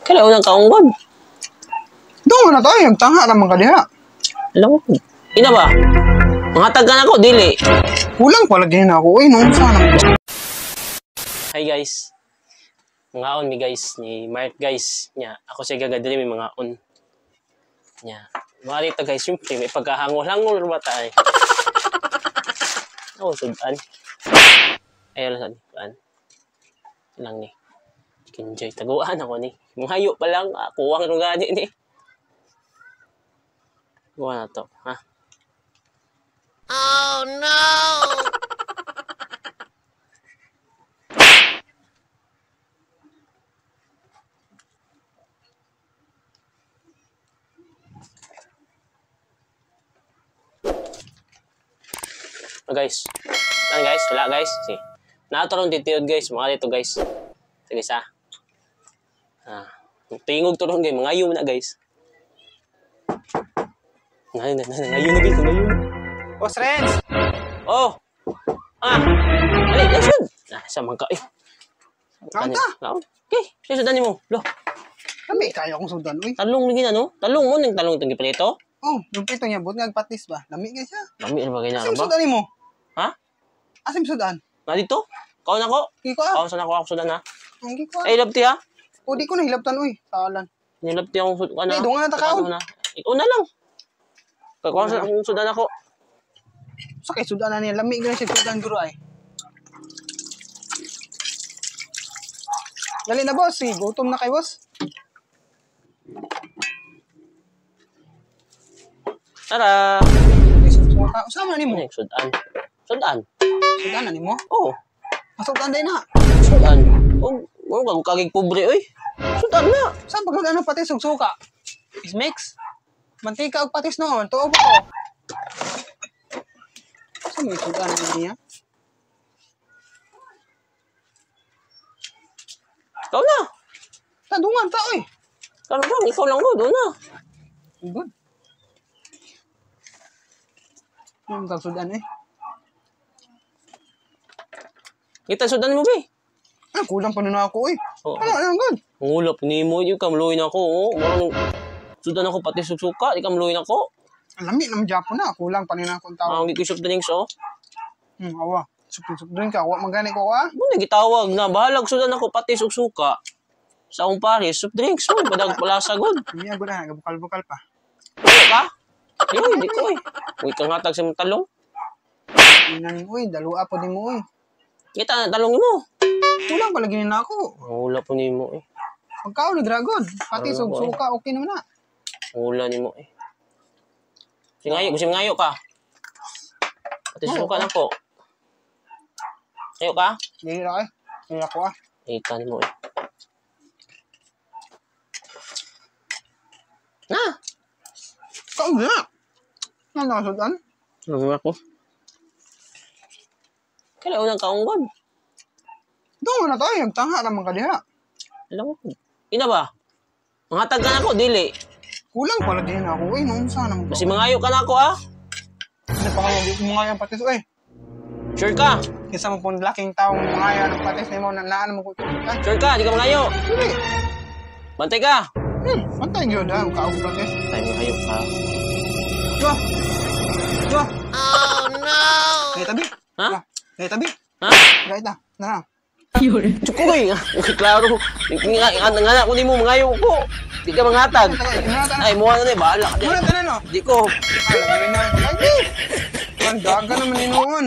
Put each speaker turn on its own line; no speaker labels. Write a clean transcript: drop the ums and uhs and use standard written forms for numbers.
Kailan unang kaunggod?
Doon na tayo, tangha naman ka diha.
Alam mo, ina ba? Mangatag ka na ako, dili.
Kulang pala din ako. Uy, noon sana.
Hi guys. Mga on mi guys, ni Mark guys. Nya, ako siya gagadili may mga on. Nya, mali to guys, syempre may pagkahangol-hangol ba tayo? Oh, sudan. Ayun lang sudan. Lang ni. Enjoy taguan ako ni. Mahayo pa lang, kuwang nung gani ni. Kuha na to, ha? Oh no! Oh, guys. Ano guys? Wala guys. Si. Natarong detailed guys. Mga dito guys. Sige sa. Tingog to ron guys. Mga ayaw na guys. Ngayon na guys. Ngayon na.
Boss Renz!
Oh! Ali, nasud! Sa mga ka eh.
Saan ka?
Okay, siya sudan mo. Lo.
Kami, kaya akong sudan, uy.
Talong lagi na no? Talong mo, nang talong itong gipalito?
Oh, yung pito niya, buti nagpatis ba? Lami ka siya.
Lami na ba ganyan
Asim
ba?
sudan mo?
Ha?
Asim sudan?
Na dito? Kaon ako?
Kiko ah.
Kaon sana ako sudan ha?
Kiko ah.
Ay, labti ha?
O, di ko na hilaptan, uy. Salan.
Nilabti akong sudan.
Ay, doon nga natakaon.
Ikaw na lang. Kakuha sa akong sudan ako.
Sa kay sudan na niya. Lami ka na siya sudan guro ay. Dali na boss, gutom na kay boss.
Tara!
Usama na ni mo.
Sudan. Sudan?
Sudan na ni mo?
Oo.
Masudan din na.
Sudan. Oh, kang kagig pobre, oy. Sudan na.
Saan pag ano patis ug suka? Is mix? Mantika ug patis noon. Tuo ba ko? Saan may sudan na niya?
Ikaw na.
Tadungan ta, oy.
Kano ba? Ikaw lang mo. Doon na.
Good. Yung sudan eh.
Kita sudan mo, be.
Kulang pa na ako, oy.
Oo.
Ano, good.
Ngulap ni mo. Di ka maluhin ako. Oh. Marang sudan ako pati susuka. Di ka maluhin ako.
Ang lami ng Japon na. Kulang pa na akong tao.
Ang gikusok din so.
Awa. Sup drink ka. Awa, magani ko, ah.
Muna gitawag na. Bahalag sudan ako pati susuka. Sa akong pares, soft drinks. Oh, padag pala sagod.
Hindi ako na. Bukal-bukal pa.
Ano ka? Hindi ko eh. Uy, kang hatag sa mga talong.
Inan mo, uy. Dalua po din mo, uy.
Kita na talong mo.
Kulang pala ginin na ako.
Wala po ni mo eh.
Pagkaon ni Dragon. Pati
Ano ba,
suka, okay naman na.
Wala ni mo eh. Gusto ngayo ka. Pati suka na po. Ngayo ka?
Hindi na eh. Hindi ako ah.
Kita ni mo eh. Na!
Kaon na. Ano nakasudan?
Ano ako? Kailan unang kaunggod?
Doon na tayo. Tangha naman ka diha.
Alam mo, ina ba? Mangatag ka na ako, dili.
Kulang pala din ako. Uy, noon sana.
Kasi mangayo ka na ako ah.
Ano pa nga mga yung patis, uy.
Sure ka?
Kisa mo pong laking taong mga yan ng patis na mo na naan mo ko.
Sure ka? Di ka mangayo.
Hindi.
Bantay ka.
Mantay yun ha. Kaong patis.
Tayo mangayo ka.
Diba? Diba?
Oh no!
Kaya tabi.
Ha?
Kaya tabi.
Ha?
Kaya ta. Na.
Chukoy! Klaro. Nga ko ni mo, mangayo ko. Di ka mangatag. Ay, muha na bahala ka
Muna
dyan.
tanan no.
Di ko.
Alam na. Ay, di. Ang daga naman inuon.